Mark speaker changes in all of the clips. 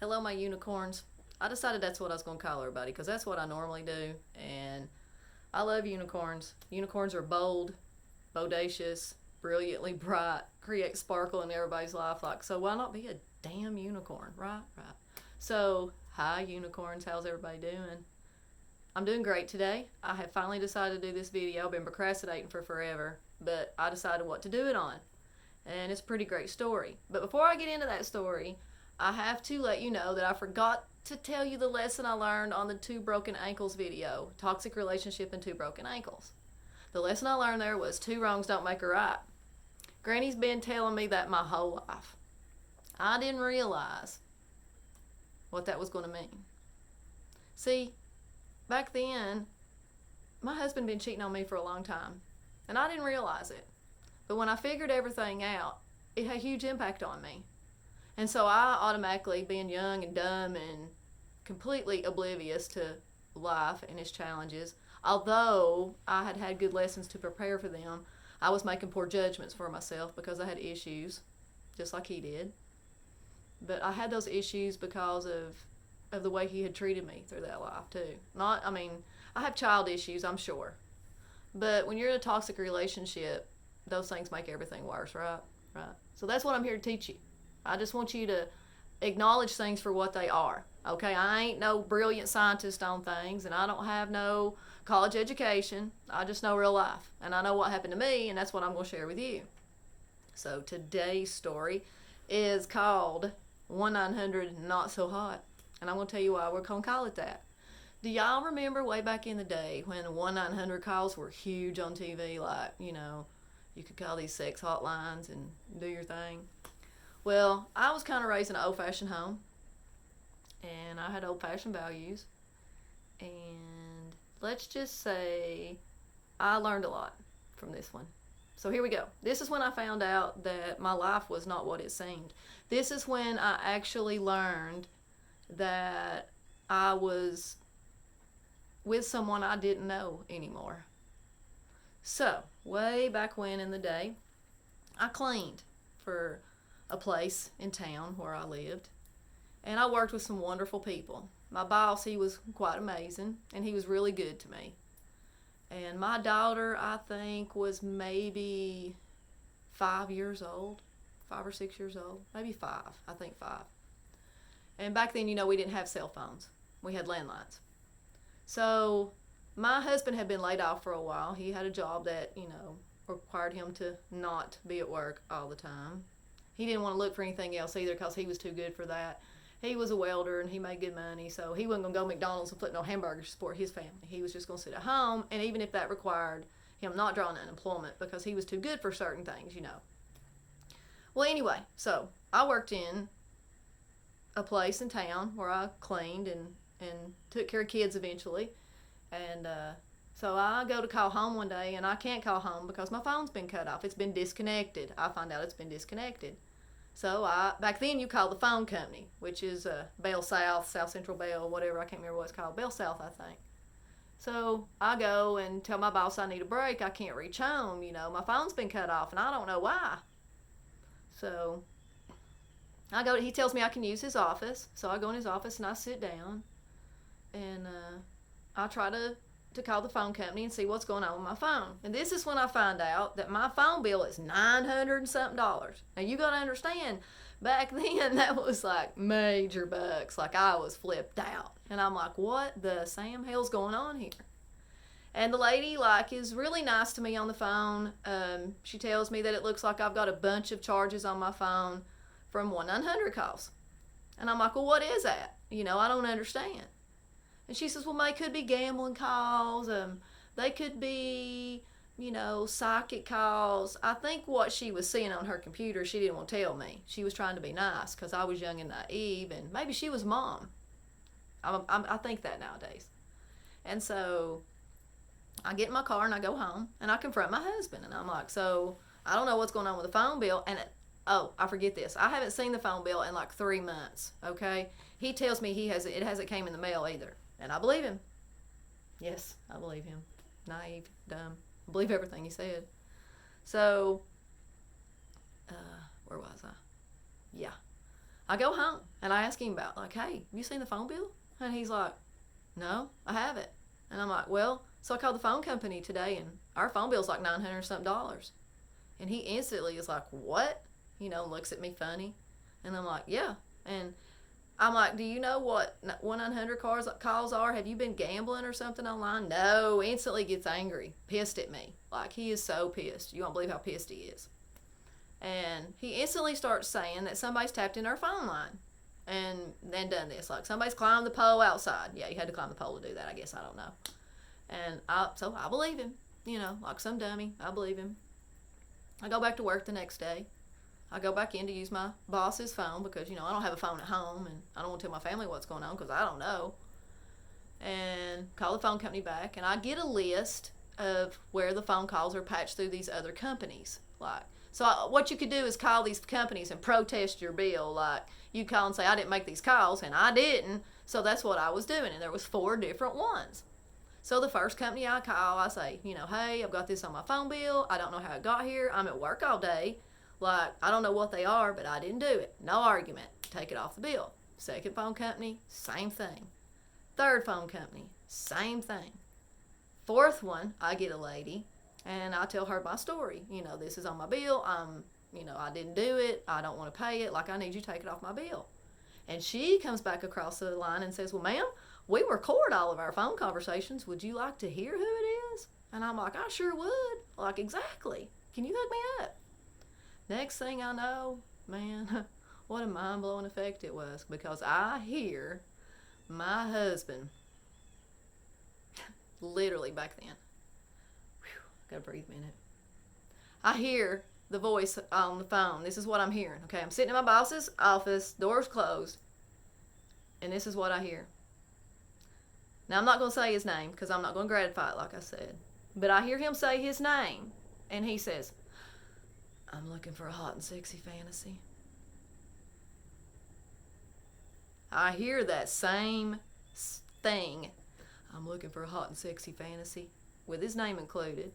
Speaker 1: Hello, my unicorns. I decided that's what I was going to call everybody because that's what I normally do. And I love unicorns. Unicorns are bold, bodacious, brilliantly bright, create sparkle in everybody's life. Like, so why not be a damn unicorn, right? Right. So, hi, unicorns. How's everybody doing? I'm doing great today. I have finally decided to do this video. I've been procrastinating for forever, but I decided what to do it on. And it's a pretty great story. But before I get into that story, I have to let you know that I forgot to tell you the lesson I learned on the two broken ankles video, toxic relationship and two broken ankles. The lesson I learned there was two wrongs don't make a right. Granny's been telling me that my whole life. I didn't realize what that was going to mean. See, back then, my husband been cheating on me for a long time, and I didn't realize it. But when I figured everything out, it had a huge impact on me. And so I automatically, being young and dumb and completely oblivious to life and its challenges, although I had had good lessons to prepare for them, I was making poor judgments for myself because I had issues, just like he did. But I had those issues because of the way he had treated me through that life too. I have child issues, I'm sure. But when you're in a toxic relationship, those things make everything worse, right? Right. So that's what I'm here to teach you. I just want you to acknowledge things for what they are. Okay, I ain't no brilliant scientist on things, and I don't have no college education. I just know real life, and I know what happened to me, and that's what I'm going to share with you. So today's story is called 1-900 Not So Hot, and I'm going to tell you why we're going to call it that. Do y'all remember way back in the day when 1-900 calls were huge on TV? Like, you could call these sex hotlines and do your thing. Well, I was kind of raised in an old-fashioned home, and I had old-fashioned values, and let's just say I learned a lot from this one. So here we go. This is when I found out that my life was not what it seemed. This is when I actually learned that I was with someone I didn't know anymore. So, way back when in the day, I cleaned for a place in town where I lived, and I worked with some wonderful people. My boss, he was quite amazing, and he was really good to me. And my daughter, I think, was maybe 5 years old, 5 or 6 years old, maybe 5, I think 5. And back then, we didn't have cell phones. We had landlines. So my husband had been laid off for a while. He had a job that, required him to not be at work all the time. He didn't want to look for anything else either because he was too good for that. He was a welder and he made good money, so he wasn't going to go to McDonald's and flip no hamburgers to support his family. He was just going to sit at home, and even if that required him not drawing unemployment because he was too good for certain things. Well, anyway, so I worked in a place in town where I cleaned and took care of kids eventually. And so I go to call home one day, and I can't call home because my phone's been cut off. It's been disconnected. I find out it's been disconnected. So back then you called the phone company, which is Bell South, South Central Bell, whatever. I can't remember what it's called. Bell South, I think. So I go and tell my boss I need a break. I can't reach home. My phone's been cut off, and I don't know why. So I go. He tells me I can use his office. So I go in his office and I sit down, and I try to call the phone company and see what's going on with my phone. And this is when I find out that my phone bill is $900 and something. Now you gotta understand, back then that was like major bucks. Like I was flipped out. And I'm like, what the Sam hell's going on here? And the lady is really nice to me on the phone. She tells me that it looks like I've got a bunch of charges on my phone from 1-900 calls. And I'm like, well, what is that? I don't understand. And she says, well, they could be gambling calls. They could be, psychic calls. I think what she was seeing on her computer, she didn't want to tell me. She was trying to be nice because I was young and naive, and maybe she was mom. I think that nowadays. And so I get in my car and I go home, and I confront my husband. And I'm like, so I don't know what's going on with the phone bill. And I forget this. I haven't seen the phone bill in 3 months, okay? He tells me it hasn't came in the mail either. And I believe him. Yes, I believe him. Naive, dumb. I believe everything he said. So, where was I? Yeah. I go home and I ask him about, like, hey, have you seen the phone bill? And he's like, no, I haven't. And I'm like, well, so I called the phone company today and our phone bill's like $900 something. And he instantly is like, what? Looks at me funny. And I'm like, yeah. And I'm like, do you know what 1-900 calls are? Have you been gambling or something online? No. Instantly gets angry, pissed at me. Like, he is so pissed. You won't believe how pissed he is. And he instantly starts saying that somebody's tapped in our phone line and then done this. Like, somebody's climbed the pole outside. Yeah, you had to climb the pole to do that, I guess. I don't know. And so I believe him. Like some dummy. I believe him. I go back to work the next day. I go back in to use my boss's phone because, I don't have a phone at home and I don't want to tell my family what's going on because I don't know. And call the phone company back and I get a list of where the phone calls are patched through these other companies. What you could do is call these companies and protest your bill. Like, you call and say, I didn't make these calls, and I didn't. So that's what I was doing, and there was 4 different ones. So the first company I call, I say, hey, I've got this on my phone bill. I don't know how it got here. I'm at work all day. Like, I don't know what they are, but I didn't do it. No argument. Take it off the bill. Second phone company, same thing. Third phone company, same thing. Fourth one, I get a lady, and I tell her my story. This is on my bill. I didn't do it. I don't want to pay it. Like, I need you to take it off my bill. And she comes back across the line and says, well, ma'am, we record all of our phone conversations. Would you like to hear who it is? And I'm like, I sure would. Like, exactly. Can you hook me up? Next thing I know, man, what a mind-blowing effect it was, because I hear my husband, literally back then, gotta breathe a minute. I hear the voice on the phone. This is what I'm hearing. Okay, I'm sitting in my boss's office, doors closed, and this is what I hear. Now, I'm not going to say his name because I'm not going to gratify it, like I said. But I hear him say his name, and he says, I'm looking for a hot and sexy fantasy. I hear that same thing. I'm looking for a hot and sexy fantasy, with his name included,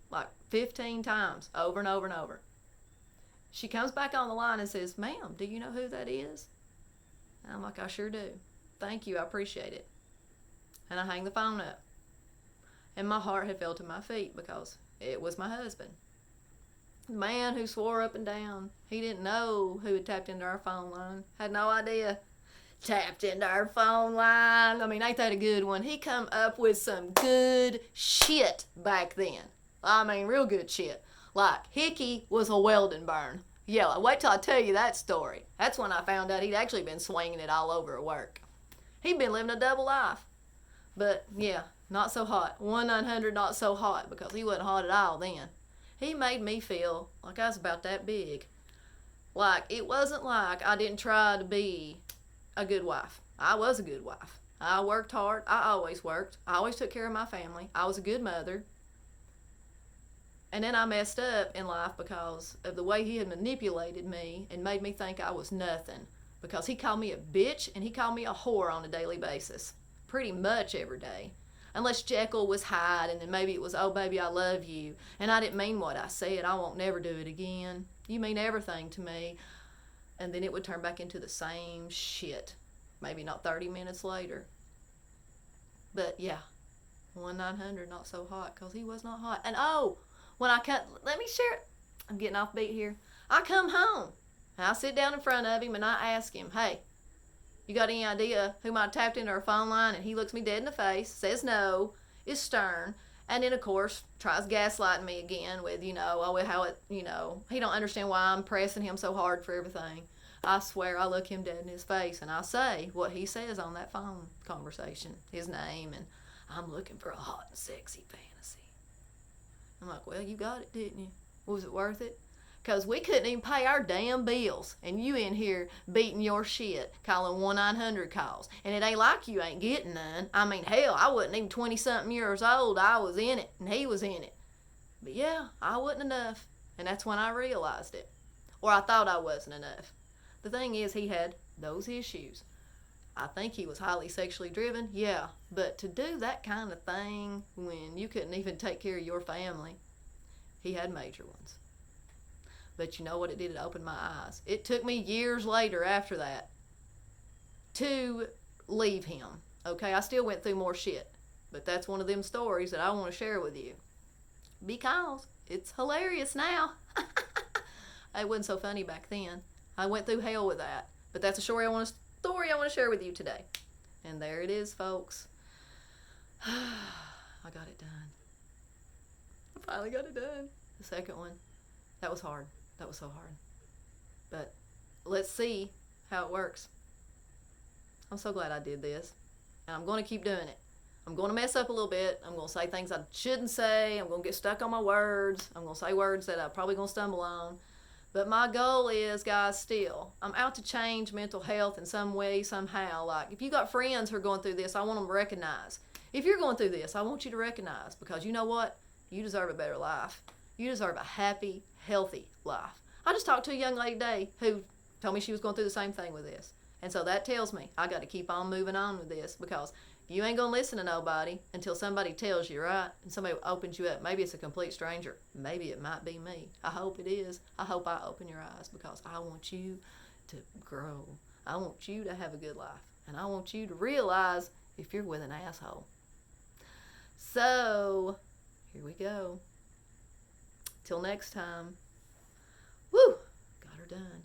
Speaker 1: like 15 times, over and over and over. She comes back on the line and says, ma'am, do you know who that is? And I'm like, I sure do. Thank you, I appreciate it. And I hang the phone up. And my heart had fell to my feet because it was my husband. The man who swore up and down he didn't know who had tapped into our phone line. Had no idea. Tapped into our phone line. I mean, ain't that a good one? He come up with some good shit back then. I mean, real good shit. Like, Hickey was a welding burn. Yeah, like, wait till I tell you that story. That's when I found out he'd actually been swinging it all over at work. He'd been living a double life. But, yeah, not so hot. 1-900 not so hot, because he wasn't hot at all then. He made me feel like I was about that big. Like, it wasn't like I didn't try to be a good wife. I was a good wife. I worked hard. I always worked. I always took care of my family. I was a good mother. And then I messed up in life because of the way he had manipulated me and made me think I was nothing. Because he called me a bitch and he called me a whore on a daily basis. Pretty much every day. Unless Jekyll was Hyde, and then maybe it was, oh baby, I love you. And I didn't mean what I said. I won't never do it again. You mean everything to me. And then it would turn back into the same shit. Maybe not 30 minutes later. But yeah, 1-900 not so hot, because he was not hot. And when I let me share it. I'm getting off beat here. I come home. And I sit down in front of him and I ask him, hey, you got any idea who might have tapped into our phone line? And he looks me dead in the face, says no, is stern, and then of course tries gaslighting me again with, he don't understand why I'm pressing him so hard for everything. I swear I look him dead in his face and I say what he says on that phone conversation, his name, and I'm looking for a hot and sexy fantasy. I'm like, well, you got it, didn't you? Was it worth it? Because we couldn't even pay our damn bills. And you in here beating your shit, calling 1-900 calls. And it ain't like you ain't getting none. I mean, hell, I wasn't even 20-something years old. I was in it, and he was in it. But yeah, I wasn't enough. And that's when I realized it. Or I thought I wasn't enough. The thing is, he had those issues. I think he was highly sexually driven, yeah. But to do that kind of thing when you couldn't even take care of your family, he had major ones. But you know what it did? It opened my eyes. It took me years later after that to leave him. Okay, I still went through more shit. But that's one of them stories that I want to share with you. Because it's hilarious now. It wasn't so funny back then. I went through hell with that. But that's a story I want to share with you today. And there it is, folks. I got it done. I finally got it done. The second one. That was hard. That was so hard. But let's see how it works. I'm so glad I did this. And I'm going to keep doing it. I'm going to mess up a little bit. I'm going to say things I shouldn't say. I'm going to get stuck on my words. I'm going to say words that I'm probably going to stumble on. But my goal is, guys, still, I'm out to change mental health in some way, somehow. Like, if you got friends who are going through this, I want them to recognize. If you're going through this, I want you to recognize. Because you know what? You deserve a better life. You deserve a happy, healthy life. I just talked to a young lady today who told me she was going through the same thing with this. And so that tells me I got to keep on moving on with this, because you ain't going to listen to nobody until somebody tells you, right? And somebody opens you up. Maybe it's a complete stranger. Maybe it might be me. I hope it is. I hope I open your eyes, because I want you to grow. I want you to have a good life. And I want you to realize if you're with an asshole. So, here we go. Till next time. Woo! Got her done.